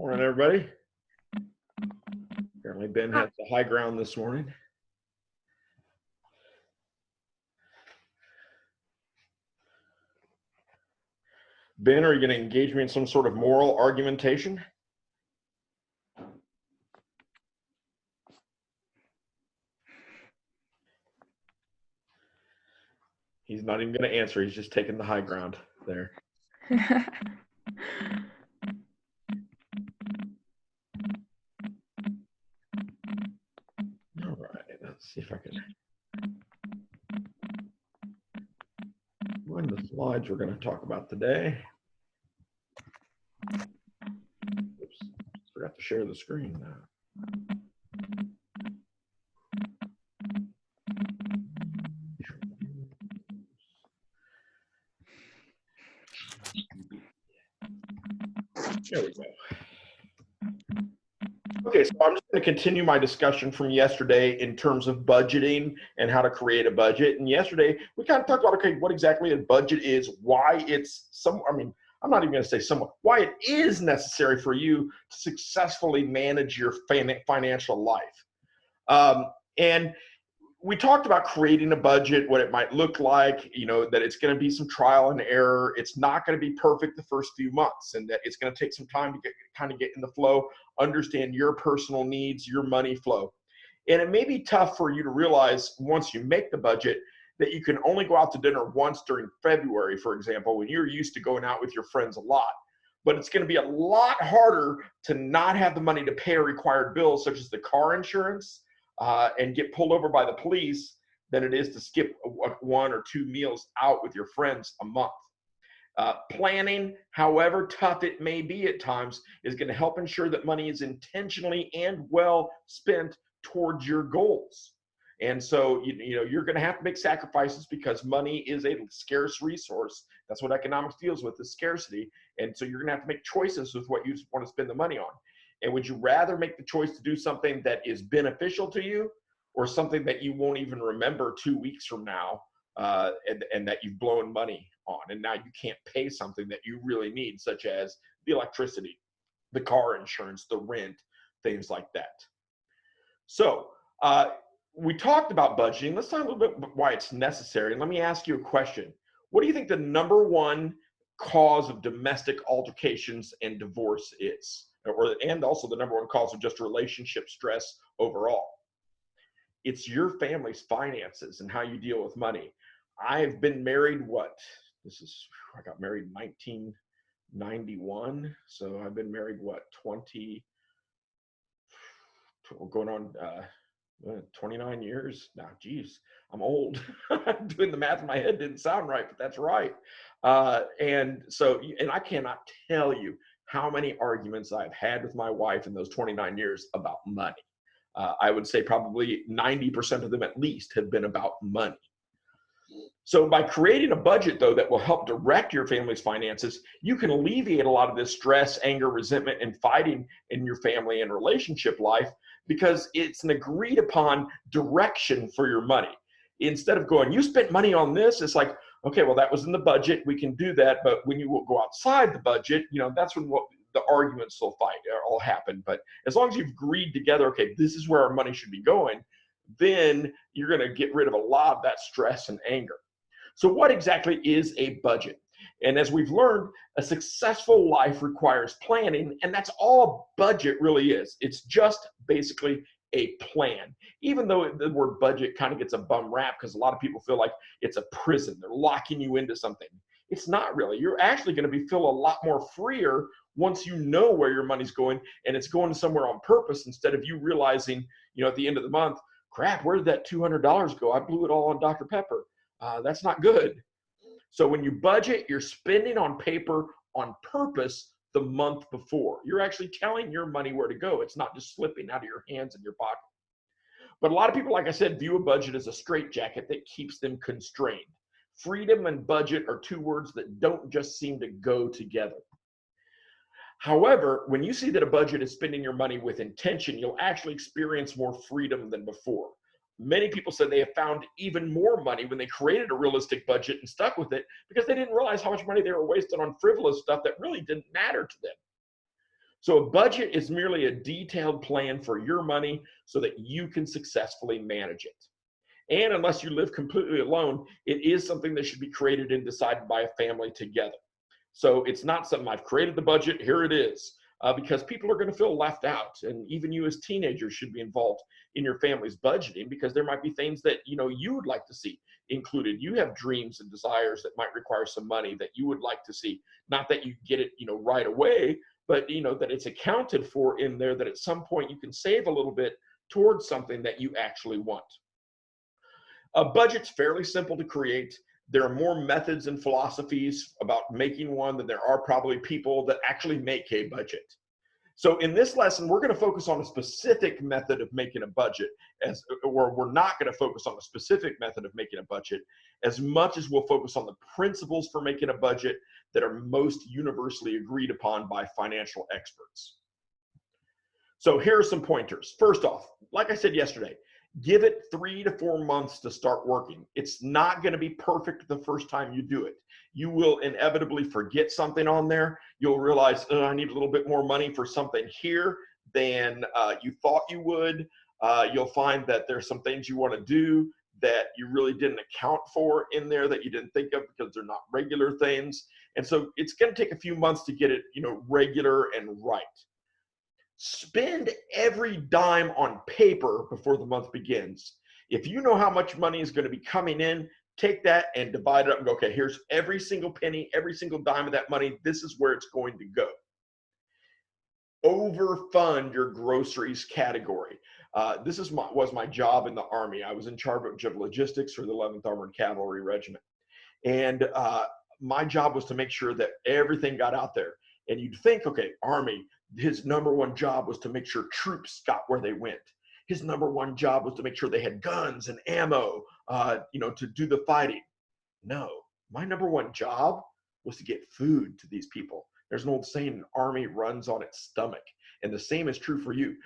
Morning, everybody. Apparently Ben has the high ground this morning. Ben, are you going to engage me in some sort of moral argumentation? He's not even going to answer. He's just taking the high ground there. All right, let's see if I can find the slides we're going to talk about today. Oops, forgot to share the screen now. There we go. Okay, so I'm just going to continue my discussion from yesterday in terms of budgeting and how to create a budget. And yesterday, we kind of talked about, okay, what exactly a budget is, why it's I'm not even going to say somewhat, why it is necessary for you to successfully manage your financial life. And we talked about creating a budget, what it might look like, that it's going to be some trial and error. It's not going to be perfect the first few months, and that it's going to take some time to get in the flow, understand your personal needs, your money flow. And it may be tough for you to realize once you make the budget that you can only go out to dinner once during February, for example, when you're used to going out with your friends a lot. But it's going to be a lot harder to not have the money to pay a required bill, such as the car insurance, and get pulled over by the police than it is to skip one or two meals out with your friends a month. Planning, however tough it may be at times, is going to help ensure that money is intentionally and well spent towards your goals. And so, you're going to have to make sacrifices because money is a scarce resource. That's what economics deals with, is scarcity. And so you're going to have to make choices with what you want to spend the money on. And would you rather make the choice to do something that is beneficial to you, or something that you won't even remember 2 weeks from now, and that you've blown money on, and now you can't pay something that you really need, such as the electricity, the car insurance, the rent, things like that. So we talked about budgeting. Let's talk a little bit about why it's necessary. And let me ask you a question. What do you think the number one cause of domestic altercations and divorce is? And also the number one cause of just relationship stress overall? It's your family's finances and how you deal with money. I've been married, I got married in 1991. So I've been married, going on 29 years now. Geez, I'm old. Doing the math in my head didn't sound right, but that's right. And I cannot tell you how many arguments I've had with my wife in those 29 years about money. I would say probably 90% of them at least have been about money. So by creating a budget, though, that will help direct your family's finances, you can alleviate a lot of this stress, anger, resentment, and fighting in your family and relationship life, because it's an agreed upon direction for your money. Instead of going, you spent money on this, it's like, okay, well, that was in the budget, we can do that. But when you will go outside the budget, that's when the arguments will all happen. But as long as you've agreed together, okay, this is where our money should be going, then you're going to get rid of a lot of that stress and anger. So what exactly is a budget? And as we've learned, a successful life requires planning, and that's all a budget really is. It's just basically a plan. Even though the word budget kind of gets a bum rap because a lot of people feel like it's a prison. They're locking you into something. It's not really. You're actually going to feel a lot more freer once you know where your money's going, and it's going somewhere on purpose, instead of you realizing, at the end of the month, crap, where did that $200 go? I blew it all on Dr. Pepper. That's not good. So when you budget, you're spending on paper on purpose the month before. You're actually telling your money where to go. It's not just slipping out of your hands in your pocket. But a lot of people, like I said, view a budget as a straitjacket that keeps them constrained. Freedom and budget are two words that don't just seem to go together. However, when you see that a budget is spending your money with intention, you'll actually experience more freedom than before. Many people said they have found even more money when they created a realistic budget and stuck with it, because they didn't realize how much money they were wasting on frivolous stuff that really didn't matter to them. So a budget is merely a detailed plan for your money so that you can successfully manage it. And unless you live completely alone, it is something that should be created and decided by a family together. So it's not something I've created the budget, here it is, because people are going to feel left out. And even you as teenagers should be involved in your family's budgeting, because there might be things that you would like to see included. You have dreams and desires that might require some money that you would like to see. Not that you get it right away, but that it's accounted for in there, that at some point you can save a little bit towards something that you actually want. A budget's fairly simple to create. There are more methods and philosophies about making one than there are probably people that actually make a budget. So in this lesson, we're going to focus on a specific method of making a budget, or we're not going to focus on a specific method of making a budget as much as we'll focus on the principles for making a budget that are most universally agreed upon by financial experts. So here are some pointers. First off, like I said yesterday, give it 3 to 4 months to start working. It's not going to be perfect the first time you do it. You will inevitably forget something on there. You'll realize, oh, I need a little bit more money for something here than you thought you would. You'll find that there's some things you want to do that you really didn't account for in there, that you didn't think of because they're not regular things. And so it's going to take a few months to get it, regular and right. Spend every dime on paper before the month begins. If you know how much money is going to be coming in, take that and divide it up and go, okay, here's every single penny, every single dime of that money. This is where it's going to go. Overfund your groceries category. This was my job in the Army. I was in charge of logistics for the 11th Armored Cavalry Regiment. And my job was to make sure that everything got out there. And you'd think, okay, Army, his number one job was to make sure troops got where they went. His number one job was to make sure they had guns and ammo, to do the fighting. No, my number one job was to get food to these people. There's an old saying, an army runs on its stomach. And the same is true for you.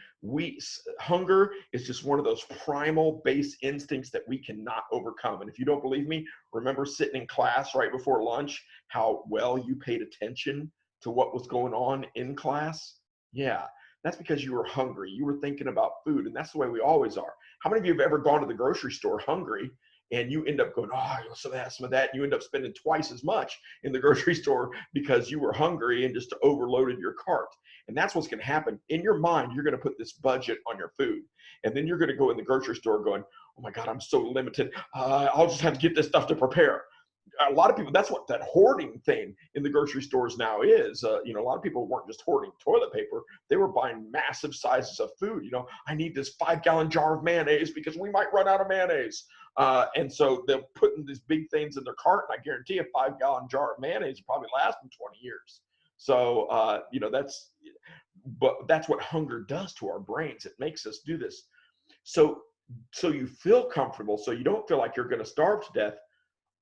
Hunger is just one of those primal base instincts that we cannot overcome. And if you don't believe me, remember sitting in class right before lunch, how well you paid attention to what was going on in class? Yeah, that's because you were hungry. You were thinking about food, and that's the way we always are. How many of you have ever gone to the grocery store hungry and you end up going, oh, some of that, and you end up spending twice as much in the grocery store because you were hungry and just overloaded your cart? And that's what's going to happen. In your mind, you're going to put this budget on your food, and then you're going to go in the grocery store going, oh my God, I'm so limited. I'll just have to get this stuff to prepare. A lot of people, that's what that hoarding thing in the grocery stores now is. A lot of people weren't just hoarding toilet paper. They were buying massive sizes of food. I need this 5-gallon jar of mayonnaise because we might run out of mayonnaise. And so they're putting these big things in their cart. And I guarantee a 5-gallon jar of mayonnaise will probably last them 20 years. So, that's what hunger does to our brains. It makes us do this. So you feel comfortable, so you don't feel like you're going to starve to death.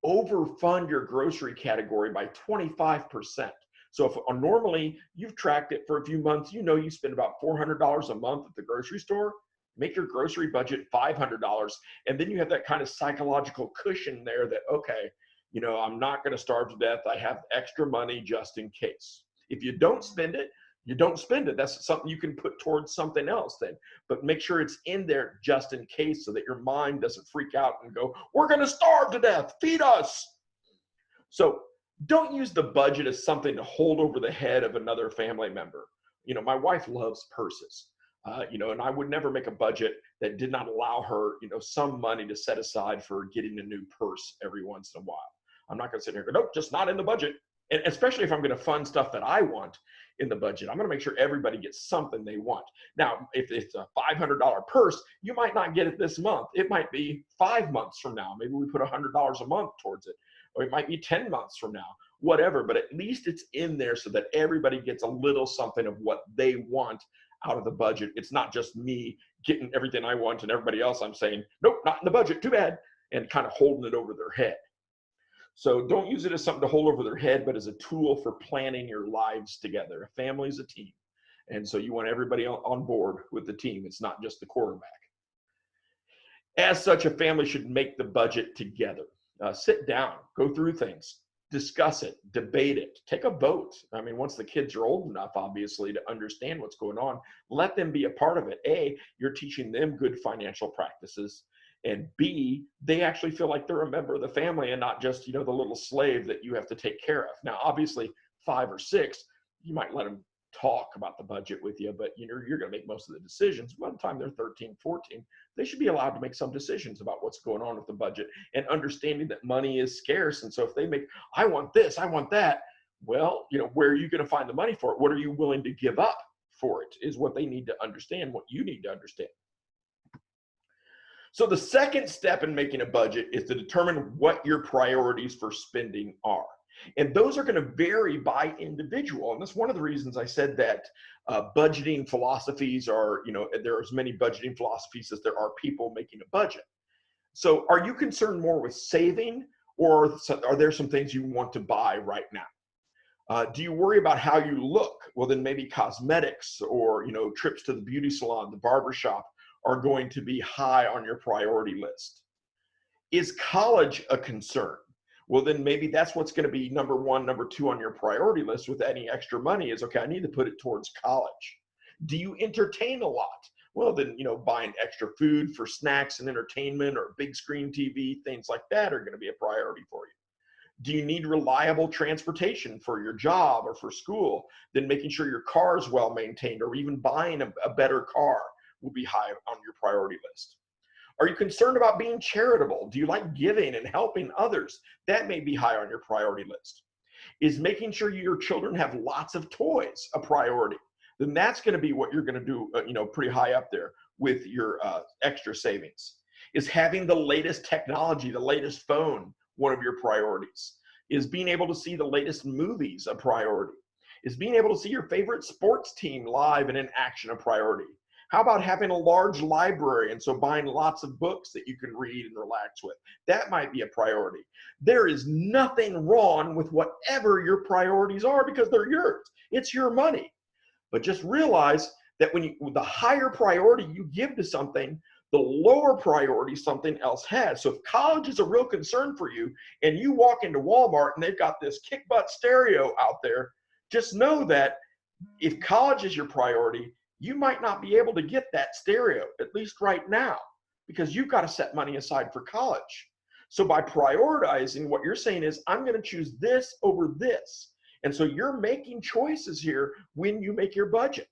Overfund your grocery category by 25%. So if normally you've tracked it for a few months, you spend about $400 a month at the grocery store, make your grocery budget $500. And then you have that kind of psychological cushion there that, okay, I'm not going to starve to death. I have extra money just in case. If you don't spend it, you don't spend it. That's something you can put towards something else then. But make sure it's in there just in case so that your mind doesn't freak out and go, we're going to starve to death. Feed us. So don't use the budget as something to hold over the head of another family member. My wife loves purses, and I would never make a budget that did not allow her, some money to set aside for getting a new purse every once in a while. I'm not going to sit here and go, nope, just not in the budget. And especially if I'm going to fund stuff that I want in the budget, I'm going to make sure everybody gets something they want. Now, if it's a $500 purse, you might not get it this month. It might be 5 months from now. Maybe we put $100 a month towards it, or it might be 10 months from now, whatever. But at least it's in there so that everybody gets a little something of what they want out of the budget. It's not just me getting everything I want and everybody else I'm saying, nope, not in the budget, too bad, and kind of holding it over their head. So don't use it as something to hold over their head, but as a tool for planning your lives together. A family is a team. And so you want everybody on board with the team. It's not just the quarterback. As such, a family should make the budget together. Sit down, go through things, discuss it, debate it, take a vote. I mean, once the kids are old enough, obviously, to understand what's going on, let them be a part of it. A, you're teaching them good financial practices. And B, they actually feel like they're a member of the family and not just, the little slave that you have to take care of. Now, obviously, 5 or 6, you might let them talk about the budget with you, but you're going to make most of the decisions. By the time they're 13, 14, they should be allowed to make some decisions about what's going on with the budget and understanding that money is scarce. And so if they make, I want this, I want that, well, where are you going to find the money for it? What are you willing to give up for it is what they need to understand, what you need to understand. So the second step in making a budget is to determine what your priorities for spending are. And those are going to vary by individual. And that's one of the reasons I said that budgeting philosophies are, there are as many budgeting philosophies as there are people making a budget. So are you concerned more with saving, or are there some things you want to buy right now? Do you worry about how you look? Well, then maybe cosmetics or, trips to the beauty salon, the barbershop are going to be high on your priority list. Is college a concern? Well, then maybe that's what's going to be number 1, number 2 on your priority list with any extra money is, okay, I need to put it towards college. Do you entertain a lot? Well, then, buying extra food for snacks and entertainment or big screen TV, things like that are going to be a priority for you. Do you need reliable transportation for your job or for school? Then making sure your car is well maintained, or even buying a better car will be high on your priority list. Are you concerned about being charitable? Do you like giving and helping others? That may be high on your priority list. Is making sure your children have lots of toys a priority? Then that's going to be what you're going to do, pretty high up there with your extra savings. Is having the latest technology, the latest phone, one of your priorities? Is being able to see the latest movies a priority? Is being able to see your favorite sports team live and in action a priority? How about having a large library, and so buying lots of books that you can read and relax with? That might be a priority. There is nothing wrong with whatever your priorities are because they're yours. It's your money. But just realize that the higher priority you give to something, the lower priority something else has. So if college is a real concern for you and you walk into Walmart and they've got this kick butt stereo out there, just know that if college is your priority, you might not be able to get that stereo, at least right now, because you've got to set money aside for college. So by prioritizing, what you're saying is, I'm going to choose this over this. And so you're making choices here when you make your budget.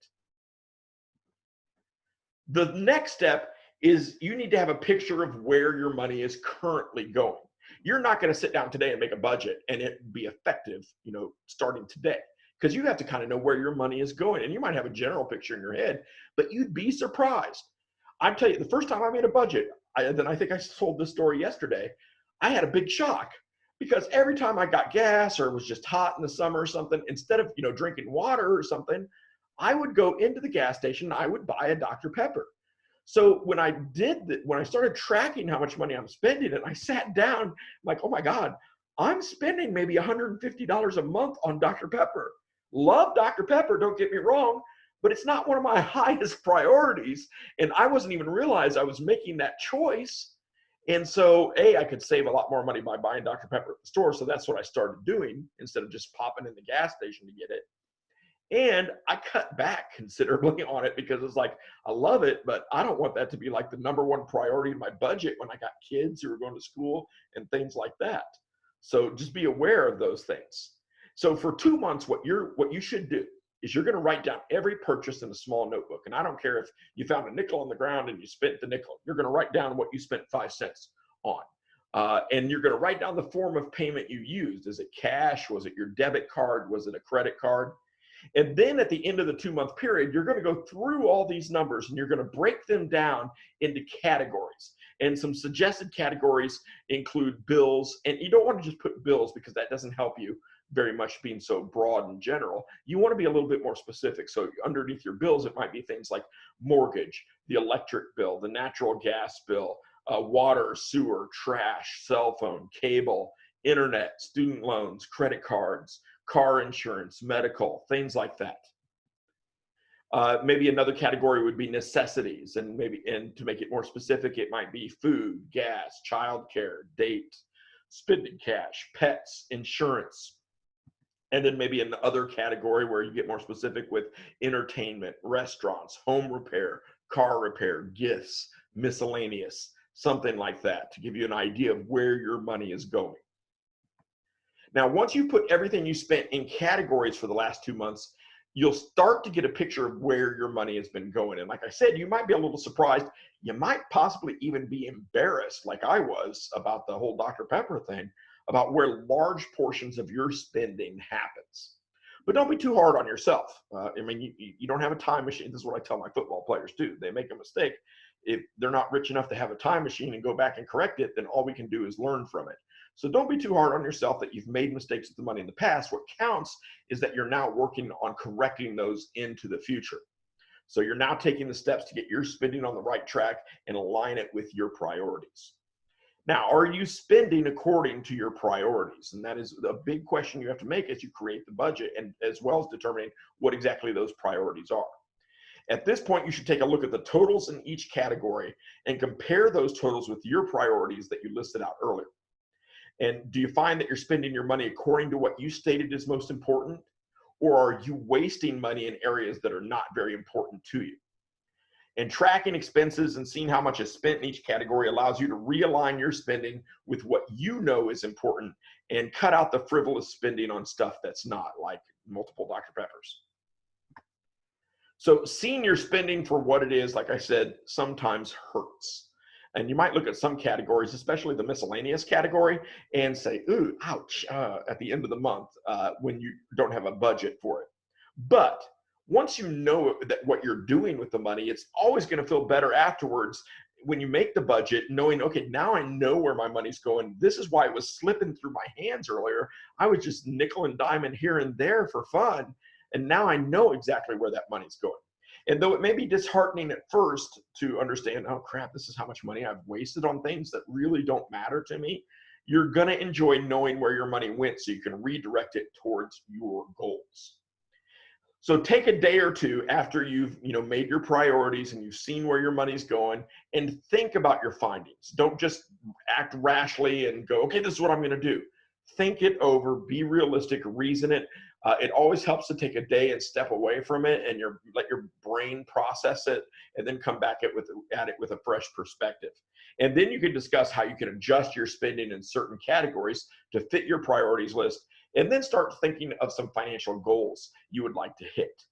The next step is you need to have a picture of where your money is currently going. You're not going to sit down today and make a budget and it be effective, starting today. Because you have to kind of know where your money is going. And you might have a general picture in your head, but you'd be surprised. I tell you, the first time I made a budget, I think I told this story yesterday, I had a big shock. Because every time I got gas or it was just hot in the summer or something, instead of drinking water or something, I would go into the gas station and I would buy a Dr. Pepper. So when I started tracking how much money I'm spending, and I sat down like, oh my God, I'm spending maybe $150 a month on Dr. Pepper. Love Dr. Pepper, don't get me wrong, but it's not one of my highest priorities. And I wasn't even realize I was making that choice. And so, I could save a lot more money by buying Dr. Pepper at the store. So that's what I started doing instead of just popping in the gas station to get it. And I cut back considerably on it because it's like, I love it, but I don't want that to be like the number 1 priority in my budget when I got kids who are going to school and things like that. So just be aware of those things. So for 2 months, what you should do is you're going to write down every purchase in a small notebook. And I don't care if you found a nickel on the ground and you spent the nickel. You're going to write down what you spent 5 cents on. And you're going to write down the form of payment you used. Is it cash? Was it your debit card? Was it a credit card? And then at the end of the 2-month period, you're going to go through all these numbers and you're going to break them down into categories. And some suggested categories include bills. And you don't want to just put bills because that doesn't help you very much being so broad and general. You want to be a little bit more specific. So underneath your bills, it might be things like mortgage, the electric bill, the natural gas bill, water, sewer, trash, cell phone, cable, internet, student loans, credit cards, car insurance, medical, things like that. Maybe another category would be necessities, and to make it more specific, it might be food, gas, childcare, date, spending cash, pets, insurance, and then maybe in the other category where you get more specific with entertainment, restaurants, home repair, car repair, gifts, miscellaneous, something like that to give you an idea of where your money is going. Now, once you put everything you spent in categories for the last 2 months, you'll start to get a picture of where your money has been going. And like I said, you might be a little surprised. You might possibly even be embarrassed, like I was, about the whole Dr. Pepper thing, about where large portions of your spending happens. But don't be too hard on yourself. I mean, you don't have a time machine. This is what I tell my football players too. They make a mistake. If they're not rich enough to have a time machine and go back and correct it, then all we can do is learn from it. So don't be too hard on yourself that you've made mistakes with the money in the past. What counts is that you're now working on correcting those into the future. So you're now taking the steps to get your spending on the right track and align it with your priorities. Now, are you spending according to your priorities? And that is a big question you have to make as you create the budget, and as well as determining what exactly those priorities are. At this point, you should take a look at the totals in each category and compare those totals with your priorities that you listed out earlier. And do you find that you're spending your money according to what you stated is most important? Or are you wasting money in areas that are not very important to you? And tracking expenses and seeing how much is spent in each category allows you to realign your spending with what you know is important and cut out the frivolous spending on stuff that's not, like multiple Dr. Peppers. So seeing your spending for what it is, like I said, sometimes hurts. And you might look at some categories, especially the miscellaneous category, and say, ooh, ouch, at the end of the month when you don't have a budget for it. But once you know that what you're doing with the money, it's always going to feel better afterwards when you make the budget, knowing, okay, now I know where my money's going. This is why it was slipping through my hands earlier. I was just nickel and diming here and there for fun. And now I know exactly where that money's going. And though it may be disheartening at first to understand, oh crap, this is how much money I've wasted on things that really don't matter to me, you're going to enjoy knowing where your money went so you can redirect it towards your goals. So take a day or two after you've made your priorities and you've seen where your money's going, and think about your findings. Don't just act rashly and go, okay, this is what I'm going to do. Think it over, be realistic, reason it. It always helps to take a day and step away from it and let your brain process it, and then come back at it with a fresh perspective. And then you can discuss how you can adjust your spending in certain categories to fit your priorities list, and then start thinking of some financial goals you would like to hit.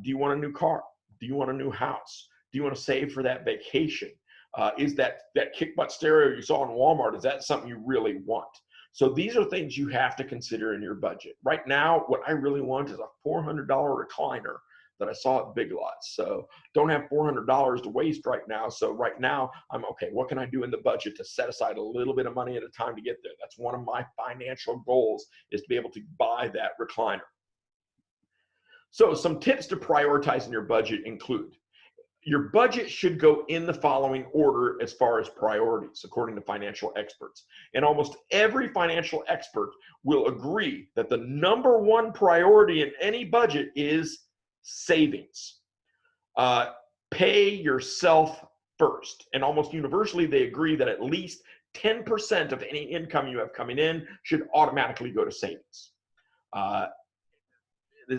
Do you want a new car? Do you want a new house? Do you want to save for that vacation? Is that kick butt stereo you saw in Walmart, is that something you really want? So these are things you have to consider in your budget. Right now, what I really want is a $400 recliner that I saw at Big Lots. So don't have $400 to waste right now. So right now, I'm okay, what can I do in the budget to set aside a little bit of money at a time to get there? That's one of my financial goals, is to be able to buy that recliner. So some tips to prioritizing your budget include: your budget should go in the following order as far as priorities, according to financial experts. And almost every financial expert will agree that the number one priority in any budget is savings. Pay yourself first. And almost universally, they agree that at least 10% of any income you have coming in should automatically go to savings.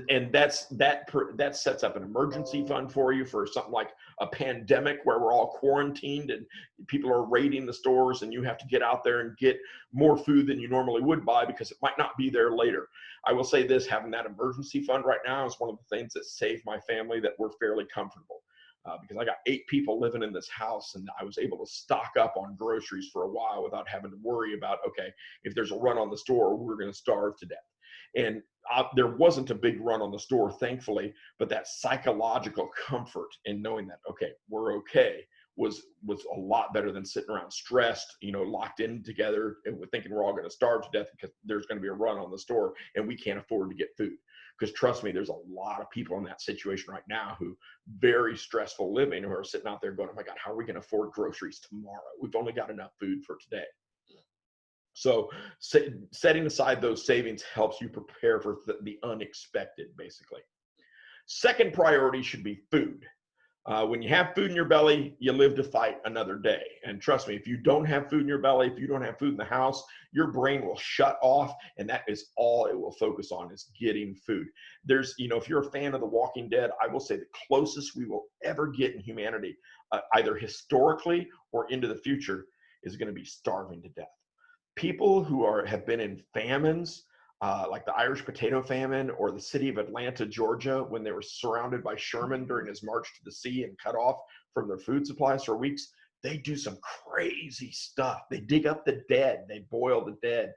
And that sets up an emergency fund for you for something like a pandemic where we're all quarantined and people are raiding the stores and you have to get out there and get more food than you normally would buy because it might not be there later. I will say this, having that emergency fund right now is one of the things that saved my family, that we're fairly comfortable. Because I got 8 people living in this house, and I was able to stock up on groceries for a while without having to worry about, okay, if there's a run on the store, we're going to starve to death. And there wasn't a big run on the store, thankfully, but that psychological comfort in knowing that, okay, we're okay, was a lot better than sitting around stressed, locked in together and thinking we're all going to starve to death because there's going to be a run on the store and we can't afford to get food. Because trust me, there's a lot of people in that situation right now who very stressful living, who are sitting out there going, oh my God, how are we going to afford groceries tomorrow? We've only got enough food for today. So setting aside those savings helps you prepare for the unexpected, basically. Second priority should be food. When you have food in your belly, you live to fight another day. And trust me, if you don't have food in your belly, if you don't have food in the house, your brain will shut off, and that is all it will focus on, is getting food. There's, if you're a fan of The Walking Dead, I will say the closest we will ever get in humanity, either historically or into the future, is going to be starving to death. People who have been in famines, like the Irish potato famine, or the city of Atlanta, Georgia, when they were surrounded by Sherman during his march to the sea and cut off from their food supplies for weeks, they do some crazy stuff. They dig up the dead. They boil the dead.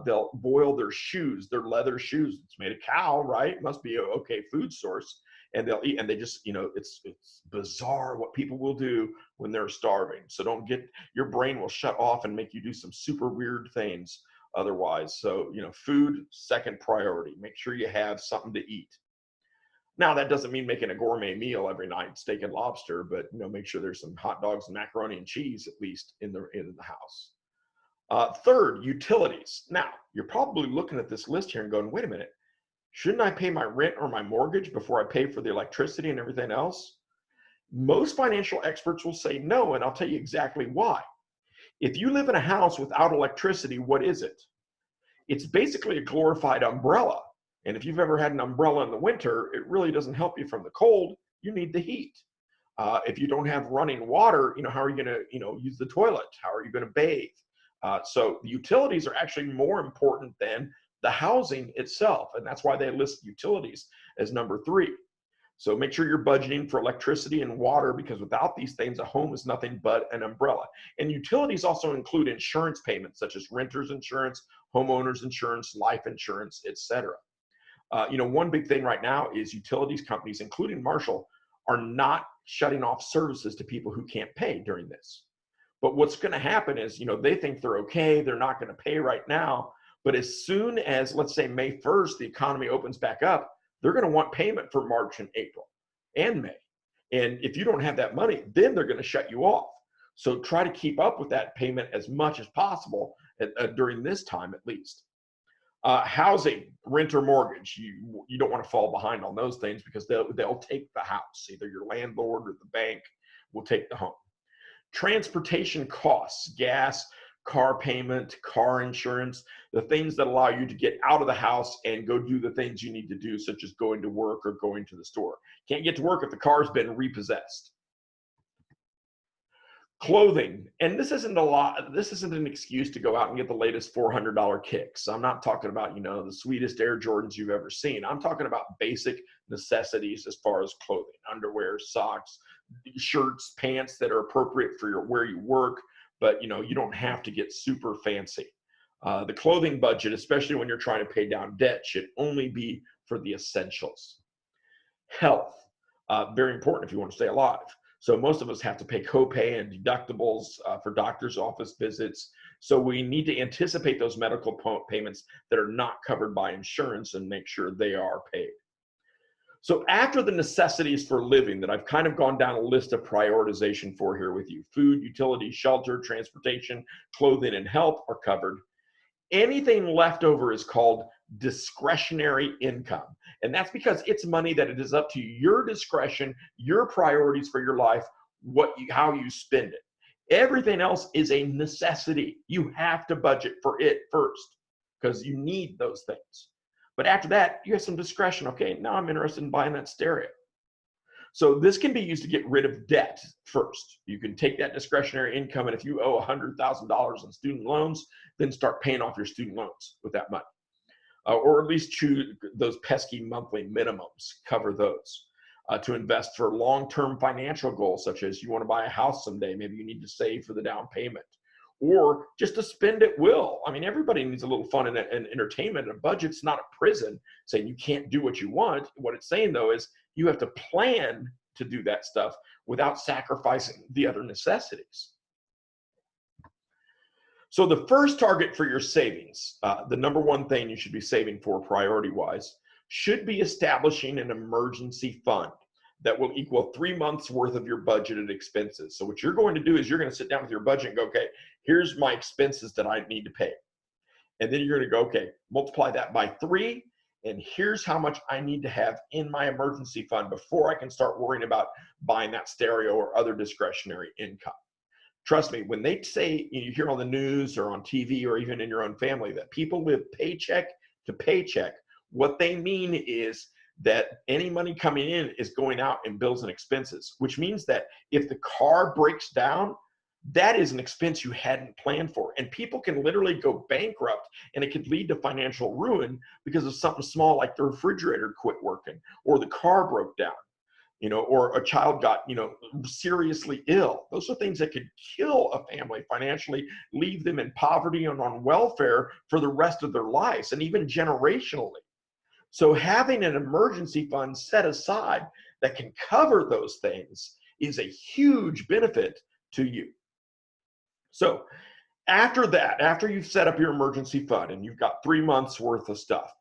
They'll boil their shoes, their leather shoes. It's made of cow, right? Must be an okay food source. And they'll eat, and they just, it's bizarre what people will do when they're starving. So your brain will shut off and make you do some super weird things otherwise. So, food, second priority. Make sure you have something to eat. Now, that doesn't mean making a gourmet meal every night, steak and lobster, but make sure there's some hot dogs and macaroni and cheese at least in the house. Third, utilities. Now, you're probably looking at this list here and going, wait a minute, shouldn't I pay my rent or my mortgage before I pay for the electricity and everything else? Most financial experts will say no, and I'll tell you exactly why. If you live in a house without electricity, what is it? It's basically a glorified umbrella. And if you've ever had an umbrella in the winter, it really doesn't help you from the cold. You need the heat. If you don't have running water, how are you going to, use the toilet? How are you going to bathe? So the utilities are actually more important than the housing itself. And that's why they list utilities as number 3. So make sure you're budgeting for electricity and water, because without these things, a home is nothing but an umbrella. And utilities also include insurance payments, such as renter's insurance, homeowner's insurance, life insurance, etc. One big thing right now is utilities companies, including Marshall, are not shutting off services to people who can't pay during this. But what's going to happen is, they think they're okay, they're not going to pay right now. But as soon as, let's say, May 1st, the economy opens back up, they're going to want payment for March and April and May. And if you don't have that money, then they're going to shut you off. So try to keep up with that payment as much as possible during this time, at least. Housing, rent or mortgage, you don't want to fall behind on those things, because they'll take the house. Either your landlord or the bank will take the home. Transportation costs, gas, car payment, car insurance, the things that allow you to get out of the house and go do the things you need to do, such as going to work or going to the store. Can't get to work if the car's been repossessed. Clothing, and this isn't an excuse to go out and get the latest $400 kicks. I'm not talking about, the sweetest Air Jordans you've ever seen. I'm talking about basic necessities as far as clothing: underwear, socks, shirts, pants that are appropriate for where you work, but you don't have to get super fancy. The clothing budget, especially when you're trying to pay down debt, should only be for the essentials. Health, very important if you want to stay alive. So most of us have to pay copay and deductibles for doctor's office visits. So we need to anticipate those medical payments that are not covered by insurance and make sure they are paid. So after the necessities for living that I've kind of gone down a list of prioritization for here with you, food, utilities, shelter, transportation, clothing, and health are covered. Anything left over is called discretionary income. And that's because it's money that it is up to your discretion, your priorities for your life, how you spend it. Everything else is a necessity. You have to budget for it first, because you need those things. But after that, you have some discretion. Okay, now I'm interested in buying that stereo. So this can be used to get rid of debt first. You can take that discretionary income, and if you owe $100,000 in student loans, then start paying off your student loans with that money. Or at least choose those pesky monthly minimums, cover those. To invest for long-term financial goals, such as you want to buy a house someday, maybe you need to save for the down payment. Or just to spend at will. I mean, everybody needs a little fun and entertainment. A budget's not a prison saying you can't do what you want. What it's saying, though, is you have to plan to do that stuff without sacrificing the other necessities. So the first target for your savings, the number one thing you should be saving for priority-wise, should be establishing an emergency fund that will equal 3 months worth of your budgeted expenses. So what you're going to do is you're going to sit down with your budget and go, okay, here's my expenses that I need to pay. And then you're going to go, okay, multiply that by 3 and here's how much I need to have in my emergency fund before I can start worrying about buying that stereo or other discretionary income. Trust me, when they say, you hear on the news or on TV or even in your own family that people live paycheck to paycheck, what they mean is that any money coming in is going out in bills and expenses, which means that if the car breaks down, that is an expense you hadn't planned for. And people can literally go bankrupt, and it could lead to financial ruin because of something small like the refrigerator quit working or the car broke down, or a child got, seriously ill. Those are things that could kill a family financially, leave them in poverty and on welfare for the rest of their lives and even generationally. So having an emergency fund set aside that can cover those things is a huge benefit to you. So after that, after you've set up your emergency fund and you've got 3 months worth of stuff,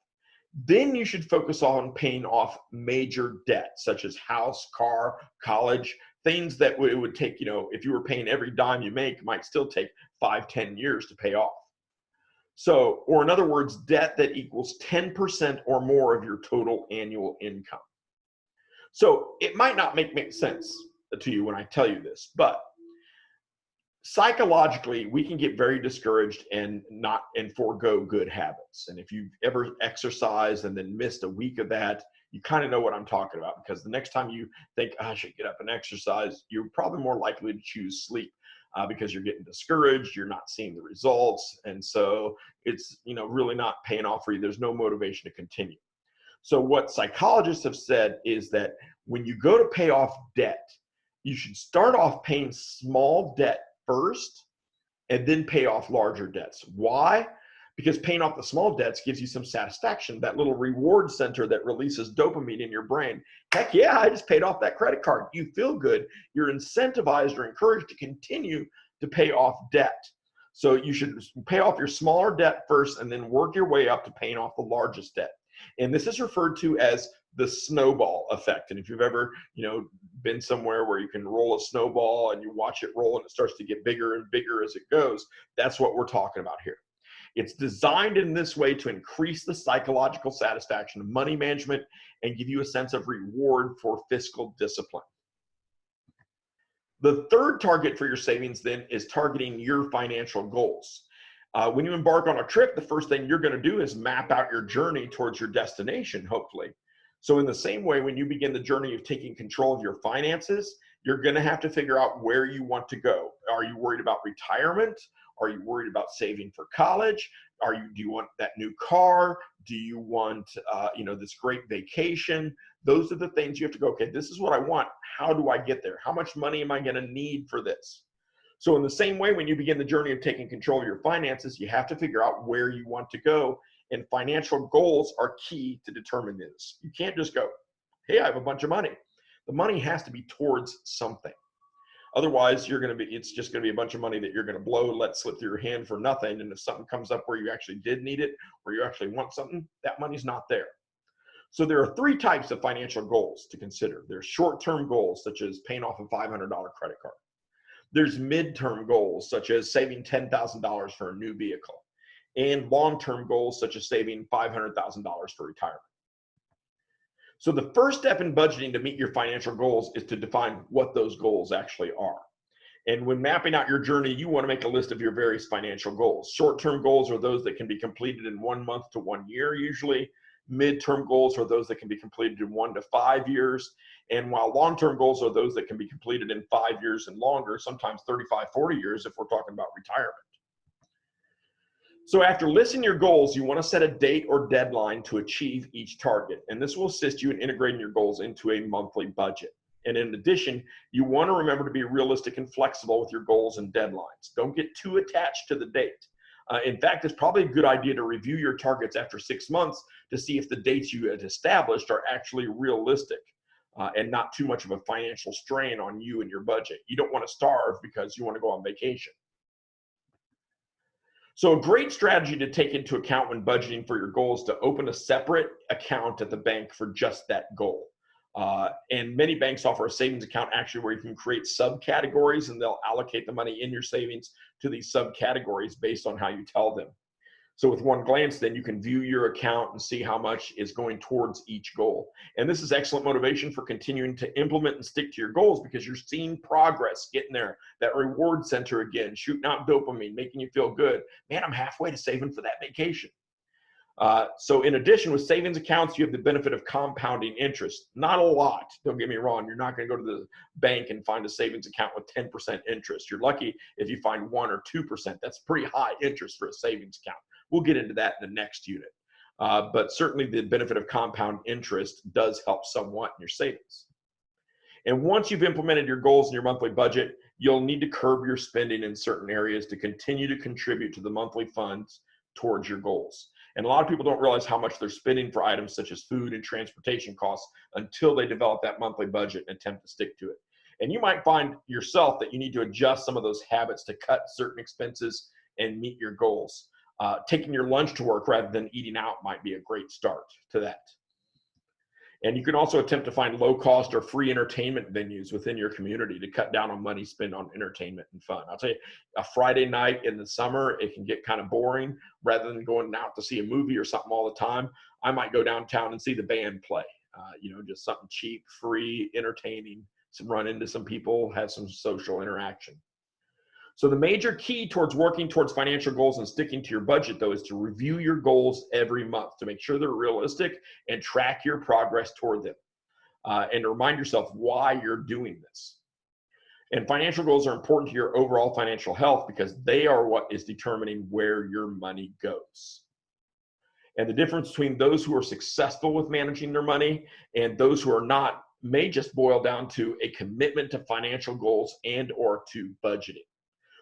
then you should focus on paying off major debt, such as house, car, college, things that it would take, if you were paying every dime you make, might still take 5-10 years to pay off. So, or in other words, debt that equals 10% or more of your total annual income. So it might not make sense to you when I tell you this, but psychologically, we can get very discouraged and forego good habits. And if you've ever exercised and then missed a week of that, you kind of know what I'm talking about, because the next time you think, I should get up and exercise, you're probably more likely to choose sleep because you're getting discouraged, you're not seeing the results. And so it's, really not paying off for you. There's no motivation to continue. So what psychologists have said is that when you go to pay off debt, you should start off paying small debt first and then pay off larger debts. Why? Because paying off the small debts gives you some satisfaction, that little reward center that releases dopamine in your brain. Heck yeah, I just paid off that credit card. You feel good. You're incentivized or encouraged to continue to pay off debt. So you should pay off your smaller debt first and then work your way up to paying off the largest debt. And this is referred to as the snowball effect. And if you've ever, been somewhere where you can roll a snowball and you watch it roll and it starts to get bigger and bigger as it goes, that's what we're talking about here. It's designed in this way to increase the psychological satisfaction of money management and give you a sense of reward for fiscal discipline. The third target for your savings then is targeting your financial goals. When you embark on a trip, the first thing you're going to do is map out your journey towards your destination, hopefully. So in the same way, when you begin the journey of taking control of your finances, you're going to have to figure out where you want to go. Are you worried about retirement? Are you worried about saving for college? Do you want that new car? Do you want, this great vacation? Those are the things you have to go, okay, this is what I want. How do I get there? How much money am I going to need for this? So in the same way, when you begin the journey of taking control of your finances, you have to figure out where you want to go. And financial goals are key to determine this. You can't just go, hey, I have a bunch of money. The money has to be towards something. Otherwise, it's just going to be a bunch of money that you're going to blow, let slip through your hand for nothing. And if something comes up where you actually did need it, or you actually want something, that money's not there. So there are 3 types of financial goals to consider. There's short-term goals, such as paying off a $500 credit card. There's mid-term goals, such as saving $10,000 for a new vehicle. And long-term goals, such as saving $500,000 for retirement. So the first step in budgeting to meet your financial goals is to define what those goals actually are. And when mapping out your journey, you want to make a list of your various financial goals. Short-term goals are those that can be completed in 1 month to 1 year usually. Mid-term goals are those that can be completed in 1 to 5 years. And while long-term goals are those that can be completed in 5 years and longer, sometimes 35, 40 years if we're talking about retirement. So after listing your goals, you want to set a date or deadline to achieve each target. And this will assist you in integrating your goals into a monthly budget. And in addition, you want to remember to be realistic and flexible with your goals and deadlines. Don't get too attached to the date. In fact, it's probably a good idea to review your targets after 6 months to see if the dates you had established are actually realistic and not too much of a financial strain on you and your budget. You don't want to starve because you want to go on vacation. So a great strategy to take into account when budgeting for your goals is to open a separate account at the bank for just that goal. And many banks offer a savings account actually where you can create subcategories and they'll allocate the money in your savings to these subcategories based on how you tell them. So with one glance, then you can view your account and see how much is going towards each goal. And this is excellent motivation for continuing to implement and stick to your goals, because you're seeing progress getting there. That reward center again, shooting out dopamine, making you feel good. Man, I'm halfway to saving for that vacation. So in addition, with savings accounts, you have the benefit of compounding interest. Not a lot, don't get me wrong. You're not going to go to the bank and find a savings account with 10% interest. You're lucky if you find 1 or 2%. That's pretty high interest for a savings account. We'll get into that in the next unit. But certainly the benefit of compound interest does help somewhat in your savings. And once you've implemented your goals in your monthly budget, you'll need to curb your spending in certain areas to continue to contribute to the monthly funds towards your goals. And a lot of people don't realize how much they're spending for items such as food and transportation costs until they develop that monthly budget and attempt to stick to it. And you might find yourself that you need to adjust some of those habits to cut certain expenses and meet your goals. Taking your lunch to work rather than eating out might be a great start to that. And you can also attempt to find low cost or free entertainment venues within your community to cut down on money spent on entertainment and fun. I'll tell you, a Friday night in the summer, it can get kind of boring. Rather than going out to see a movie or something all the time, I might go downtown and see the band play. Just something cheap, free, entertaining, run into some people, have some social interaction. So the major key towards working towards financial goals and sticking to your budget, though, is to review your goals every month to make sure they're realistic and track your progress toward them. And to remind yourself why you're doing this. And financial goals are important to your overall financial health because they are what is determining where your money goes. And the difference between those who are successful with managing their money and those who are not may just boil down to a commitment to financial goals and or to budgeting.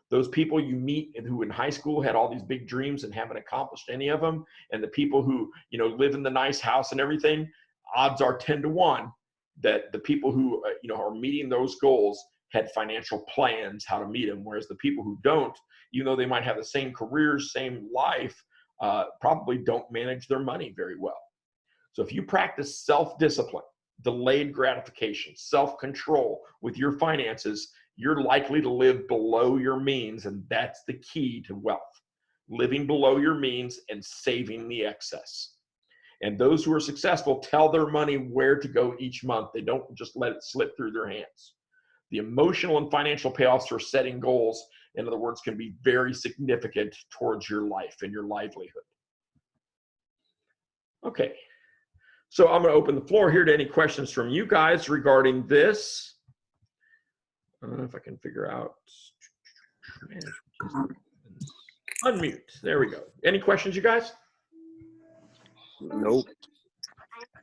Those people you meet and who in high school had all these big dreams and haven't accomplished any of them, and the people who live in the nice house and everything, odds are 10 to 1 that the people who are meeting those goals had financial plans how to meet them, whereas the people who don't, even though they might have the same careers, same life, probably don't manage their money very well. So if you practice self-discipline, delayed gratification, self-control with your finances, you're likely to live below your means, and that's the key to wealth. Living below your means and saving the excess. And those who are successful tell their money where to go each month. They don't just let it slip through their hands. The emotional and financial payoffs for setting goals, in other words, can be very significant towards your life and your livelihood. Okay, so I'm going to open the floor here to any questions from you guys regarding this. I don't know if I can figure out. Unmute. There we go. Any questions, you guys? Nope.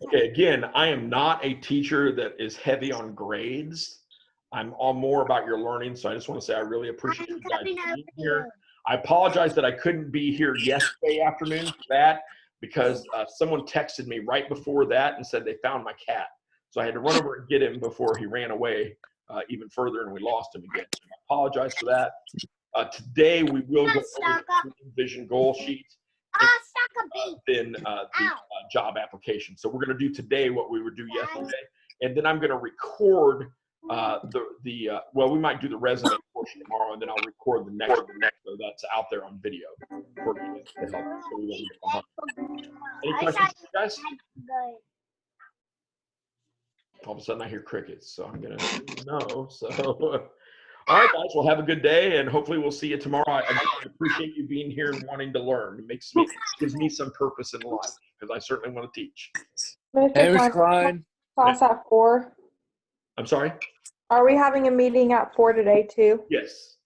Okay, again, I am not a teacher that is heavy on grades. I'm all more about your learning, so I just want to say I really appreciate you guys being here. I apologize that I couldn't be here yesterday afternoon for that because someone texted me right before that and said they found my cat. So I had to run over and get him before he ran away even further and we lost him again. So I apologize for that. Today we will go over the vision goal sheet and then the job application. So we're going to do today what we would do yesterday, and then I'm going to record well, we might do the resume portion tomorrow, and then I'll record the next so that's out there on video for you to help. So we won't get behind. Any questions, guys? All of a sudden I hear crickets, so I'm gonna know. So all right, guys, well, have a good day, and hopefully we'll see you tomorrow. I appreciate you being here and wanting to learn. It gives me some purpose in life because I certainly want to teach. Hey, Mr. Klein. Class at 4. I'm sorry? Are we having a meeting at 4 today too? Yes.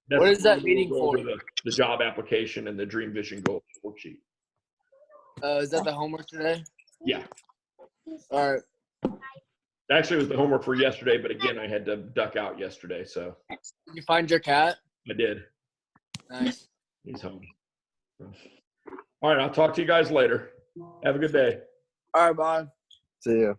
What is that meeting for? The job application and the Dream Vision Goal worksheet. Is that the homework today? Yeah. All right. Actually, it was the homework for yesterday, but again, I had to duck out yesterday, so. Did you find your cat? I did. Nice. He's home. All right, I'll talk to you guys later. Have a good day. All right, bye. See ya.